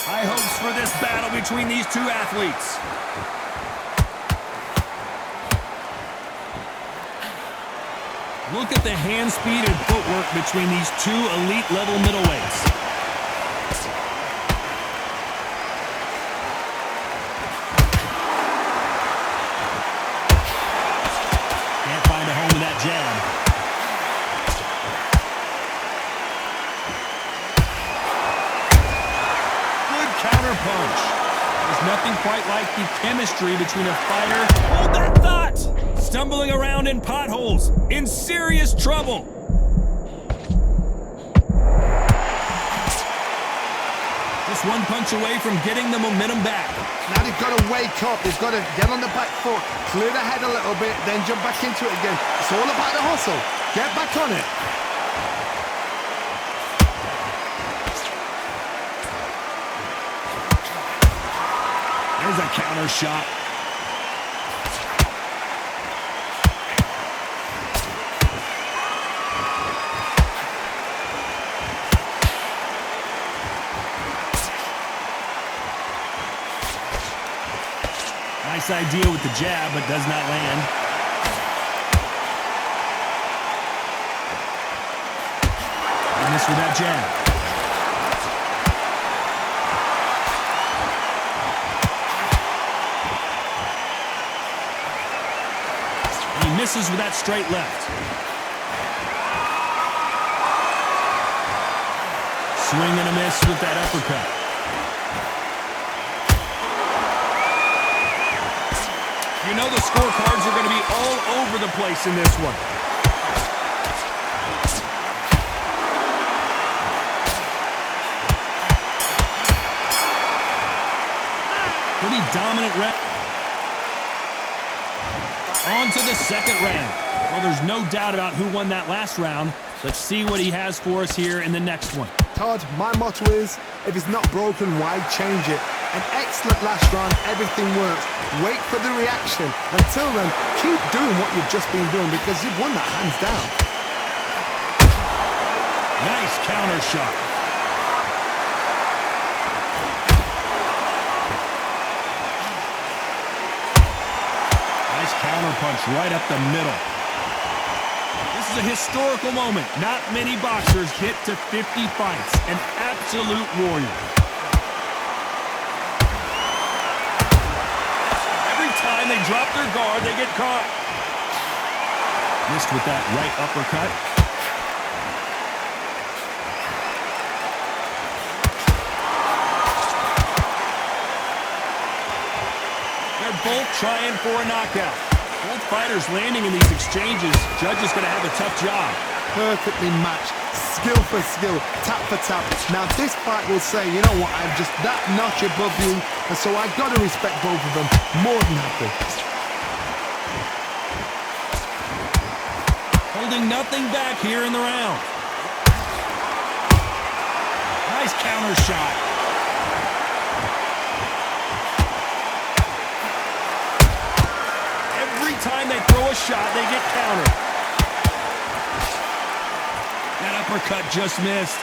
High hopes for this battle between these two athletes. Look at the hand speed and footwork between these two elite-level middleweights. Can't find a home to that jab. Good counter punch. There's nothing quite like the chemistry between a fighter. Hold that thought! Stumbling around in potholes, in serious trouble. Just one punch away from getting the momentum back. Now they've got to wake up. They've got to get on the back foot, clear the head a little bit, then jump back into it again. It's all about the hustle. Get back on it. There's a counter shot. Nice idea with the jab, but does not land. And this with that jab. And he misses with that straight left. Swing and a miss with that uppercut. You know the scorecards are going to be all over the place in this one. Pretty dominant round. On to the second round. Well, there's no doubt about who won that last round. Let's see what he has for us here in the next one. Todd, my motto is, if it's not broken, why change it? An excellent last round, everything works. Wait for the reaction. Until then, keep doing what you've just been doing because you've won that hands down. Nice counter shot. Nice counter punch right up the middle. This is a historical moment. Not many boxers get to 50 fights. An absolute warrior. Time they drop their guard, they get caught. Missed with that right uppercut. They're both trying for a knockout. Both fighters landing in these exchanges. Judge is going to have a tough job. Perfectly matched. Skill for skill, tap for tap. Now this fight will say, you know what, I'm just that notch above you, and so I've got to respect both of them. More than happy. Holding nothing back here in the round. Nice counter shot. Every time they throw a shot, they get countered. That uppercut just missed.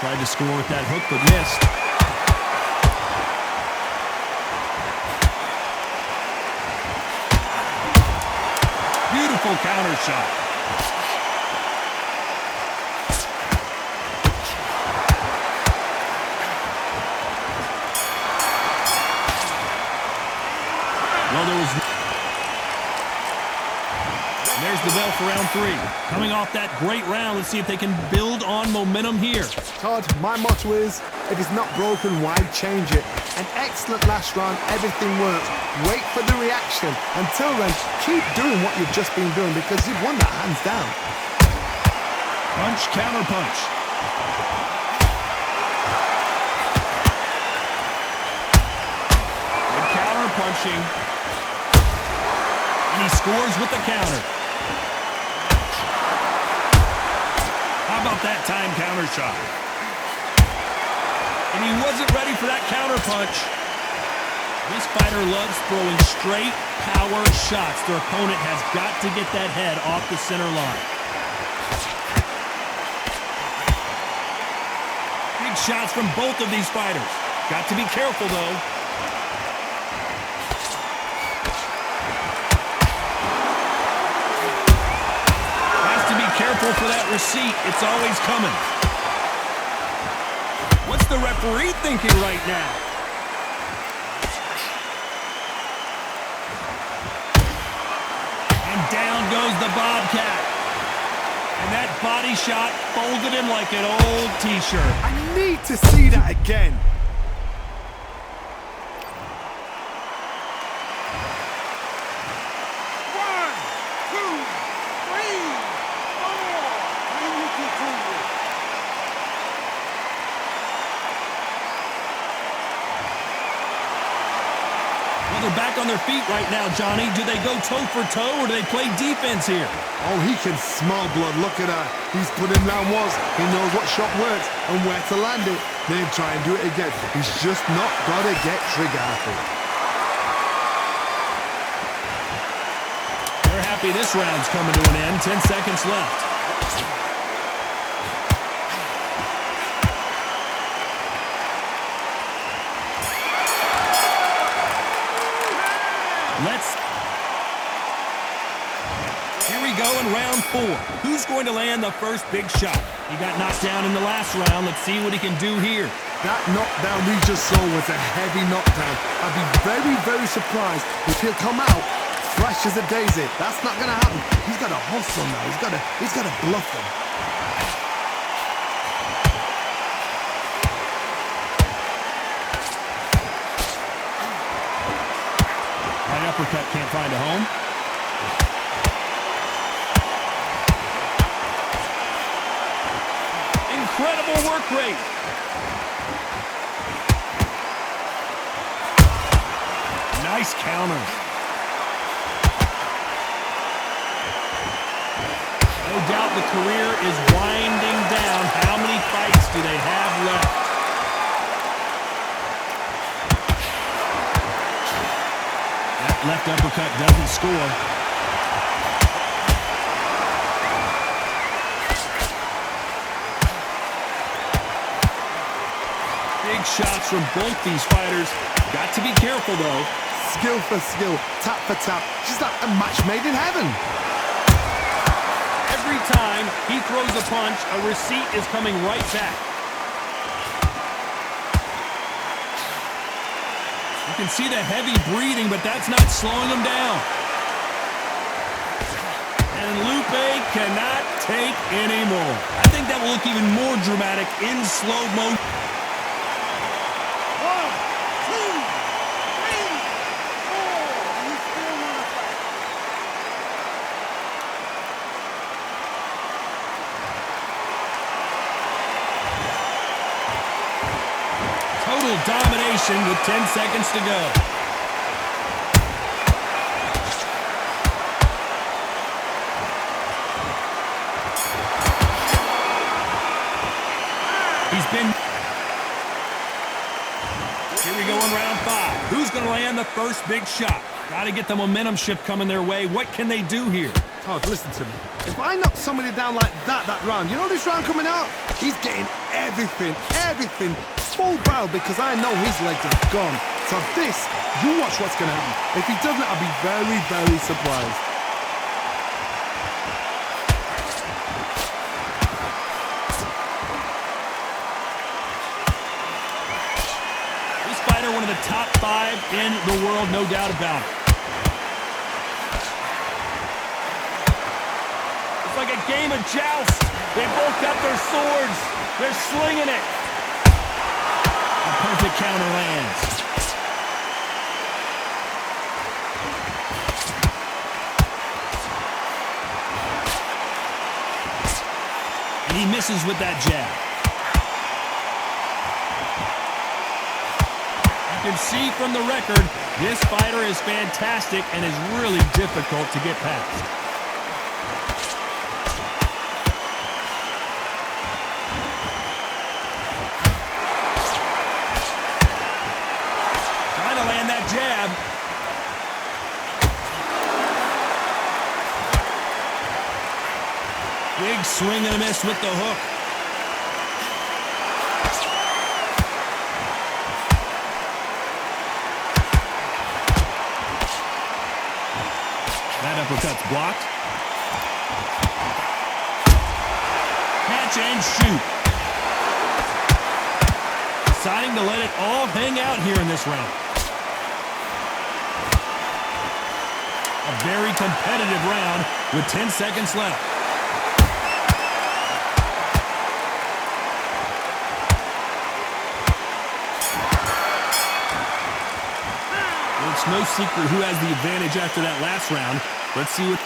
Tried to score with that hook, but missed. Beautiful counter shot. Well, there's the bell for round 3. Coming off that great round, let's see if they can build on momentum here. Todd, my motto is, if it's not broken, why change it? An excellent last round, everything works. Wait for the reaction. Until then, keep doing what you've just been doing because you've won that hands down. Punch, counter punch. Good counter punching. And he scores with the counter. How about that time counter shot? And he wasn't ready for that counter punch. This fighter loves throwing straight power shots. Their opponent has got to get that head off the center line. Big shots from both of these fighters. Got to be careful, though. Has to be careful for that receipt. It's always coming. What's the referee thinking right now? And down goes the Bobcat. And that body shot folded him like an old T-shirt. I need to see that again. They're back on their feet right now, Johnny. Do they go toe for toe or do they play defense here? Oh, he can smell blood. Look at that. He's put him down once. He knows what shot works and where to land it. Then try and do it again. He's just not got to get trigger happy. They're happy this round's coming to an end. 10 seconds left. Here we go in round 4. Who's going to land the first big shot? He got knocked down in the last round. Let's see what he can do here. That knockdown we just saw was a heavy knockdown. I'd be very, very surprised if he'll come out fresh as a daisy. That's not going to happen. He's got to hustle now. He's got to bluff him. That uppercut can't find a home. Incredible work rate. Nice counter. No doubt the career is winding down. How many fights do they have left? That left uppercut doesn't score. Big shots from both these fighters. Got to be careful, though. Skill for skill, tap for tap. Just like a match made in heaven. Every time he throws a punch, a receipt is coming right back. You can see the heavy breathing, but that's not slowing him down. And Lupe cannot take any more. I think that will look even more dramatic in slow motion. Total domination with 10 seconds to go. He's been... Here we go in round 5. Who's going to land the first big shot? Got to get the momentum shift coming their way. What can they do here? Todd, listen to me. If I knock somebody down like that round, you know this round coming out? He's getting everything, full barrel because I know his legs are gone. So this, you watch what's going to happen. If he doesn't, I'll be very, very surprised. This fighter, one of the top 5 in the world, no doubt about it. It's like a game of joust. They both got their swords. They're slinging it. A perfect counter lands. And he misses with that jab. You can see from the record, this fighter is fantastic and is really difficult to get past. Land that jab. Big swing and a miss with the hook. uppercut's blocked. Catch and shoot. Deciding to let it all hang out here in this round. A very competitive round with 10 seconds left. Well, it's no secret who has the advantage after that last round. Let's see what...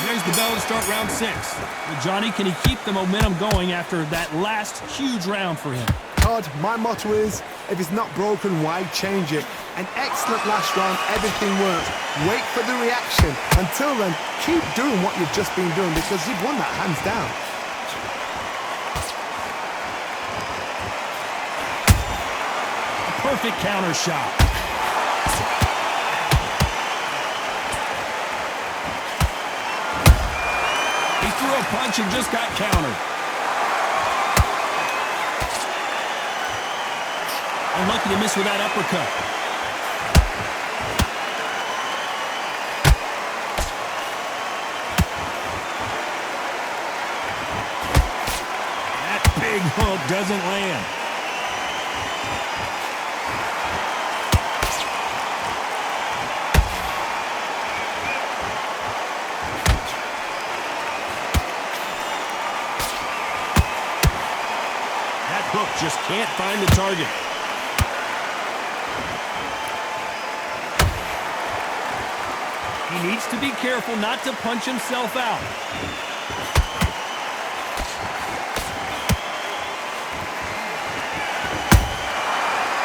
There's the bell to start round 6. Well, Johnny, can he keep the momentum going after that last huge round for him? Todd, my motto is, if it's not broken, why change it? An excellent last round, everything works. Wait for the reaction. Until then, keep doing what you've just been doing because you've won that hands down. A perfect counter shot. He threw a punch and just got countered. Unlucky to miss with that uppercut. That big hook doesn't land. That hook just can't find the target. He needs to be careful not to punch himself out.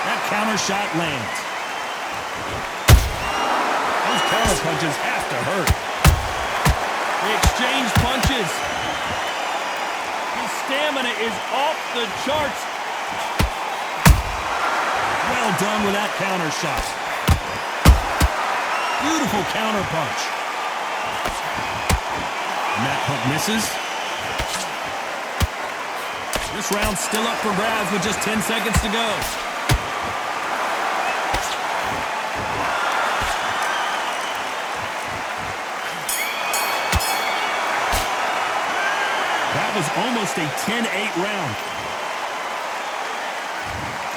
That counter shot lands. Those counter punches have to hurt. They exchange punches. His stamina is off the charts. Well done with that counter shot. Beautiful counter punch. And that hook misses. This round's still up for grabs with just 10 seconds to go. That was almost a 10-8 round.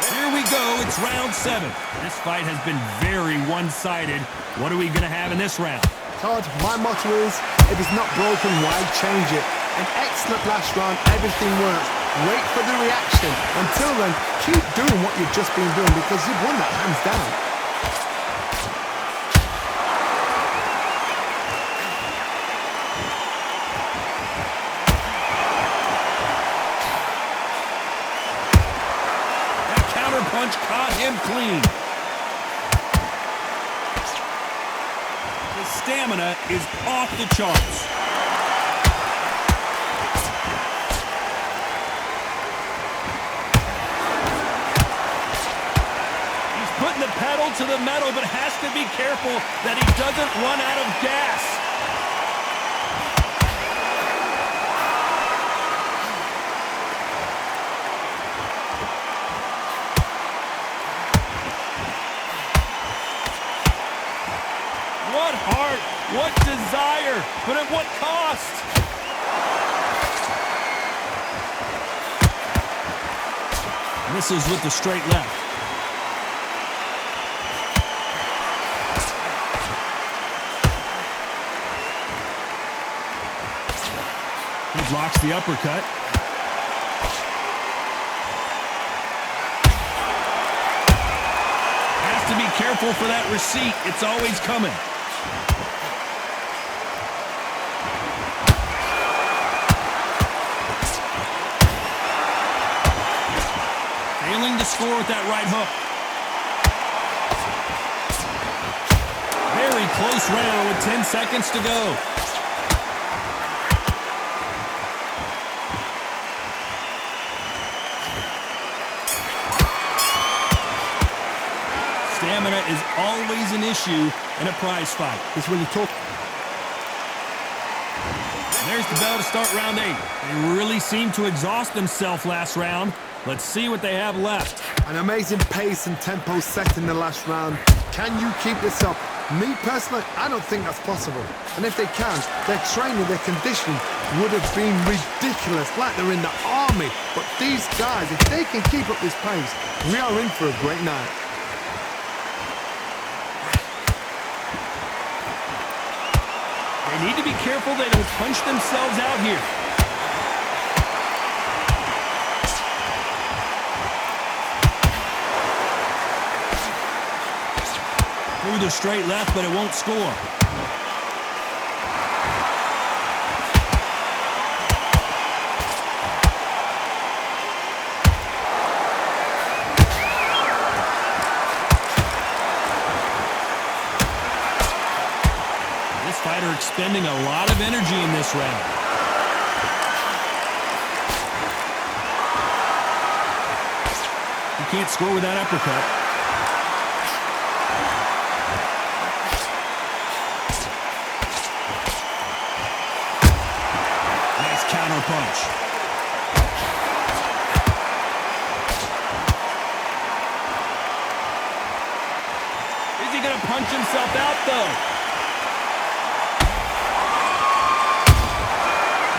Here we go, it's round 7. This fight has been very one-sided. What are we going to have in this round? Todd, my motto is, if it's not broken, why change it? An excellent last round, everything works. Wait for the reaction. Until then, keep doing what you've just been doing because you've won that hands down. That counter punch caught him clean. His stamina is off the charts. Putting the pedal to the metal, but has to be careful that he doesn't run out of gas. What heart, what desire, but at what cost? Misses with the straight left. He blocks the uppercut. Has to be careful for that receipt. It's always coming. Failing to score with that right hook. Very close round with 10 seconds to go. Stamina is always an issue in a prize fight. It's when you talk. There's the bell to start round 8. They really seemed to exhaust themselves last round. Let's see what they have left. An amazing pace and tempo set in the last round. Can you keep this up? Me personally, I don't think that's possible. And if they can, their training, their conditioning would have been ridiculous, like they're in the army. But these guys, if they can keep up this pace, we are in for a great night. They need to be careful they don't punch themselves out here. Through the straight left, but it won't score. This fighter expending a lot of energy in this round. He can't score with that uppercut. Counter punch. Is he going to punch himself out, though?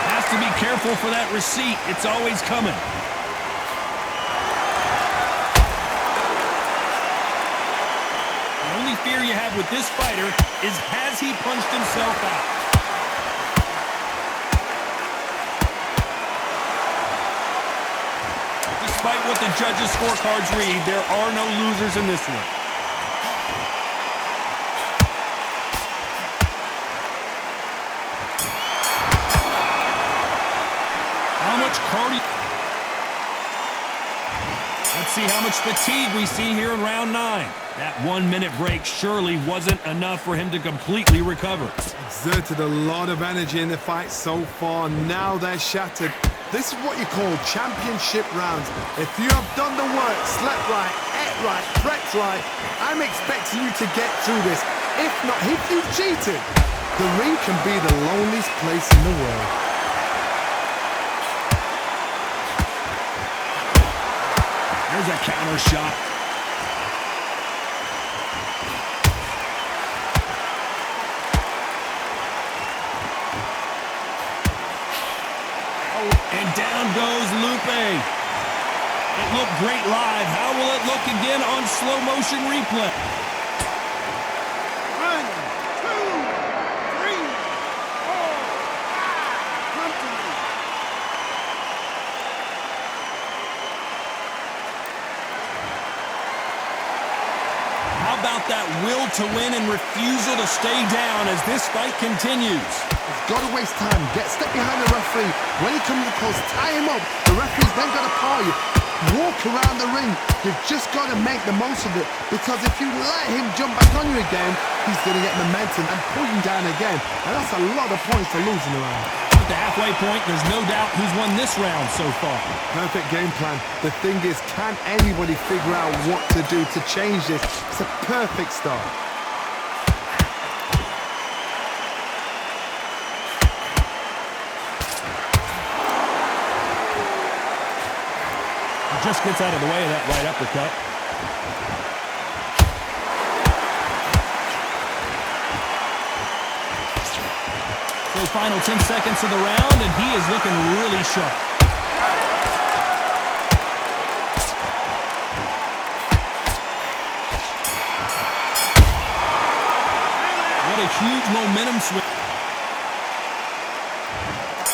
Has to be careful for that receipt. It's always coming. The only fear you have with this fighter is, has he punched himself out? Despite what the judges' scorecards read, there are no losers in this one. How much cardio? Let's see how much fatigue we see here in round 9. That 1-minute break surely wasn't enough for him to completely recover. Exerted a lot of energy in the fight so far. Now they're shattered. This is what you call championship rounds. If you have done the work, slept right, ate right, prepped right, I'm expecting you to get through this. If not, if you've cheated, the ring can be the loneliest place in the world. There's a counter shot. And down goes Lupe. It looked great live. How will it look again on slow motion replay? 1, 2, 3, 4, 5. Come to me. How about that will to win and refusal to stay down as this fight continues? Got to waste time. Step behind the referee. When he comes close, tie him up. The referee's then got to paw you. Walk around the ring. You've just got to make the most of it. Because if you let him jump back on you again, he's going to get momentum and pull you down again. And that's a lot of points to lose in the round. At the halfway point, there's no doubt who's won this round so far. Perfect game plan. The thing is, can anybody figure out what to do to change this? It's a perfect start. Just gets out of the way of that right uppercut. So final 10 seconds of the round, and he is looking really sharp. What a huge momentum swing.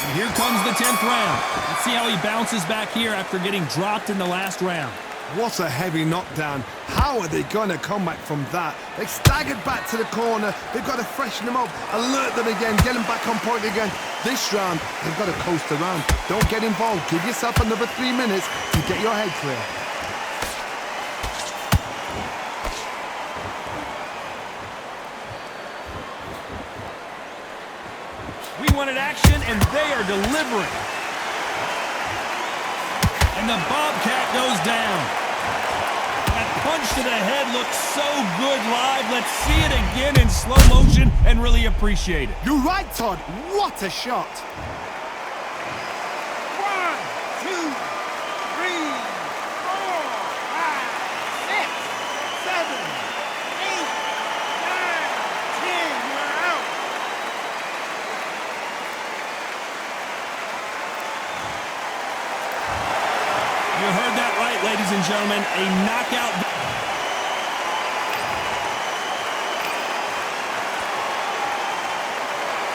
And here comes the 10th round. Let's see how he bounces back here after getting dropped in the last round. What a heavy knockdown. How are they going to come back from that? They staggered back to the corner. They've got to freshen them up, alert them again, get them back on point again. This round, they've got to coast around. Don't get involved. Give yourself another 3 minutes to get your head clear. We wanted action, and they are delivering. And the Bobcat goes down. That punch to the head looks so good live. Let's see it again in slow motion and really appreciate it. You're right, Todd. What a shot. 1, 2, 3, 4, 5, 6, 7, 8, 9, 10. ladies and gentlemen, a knockout.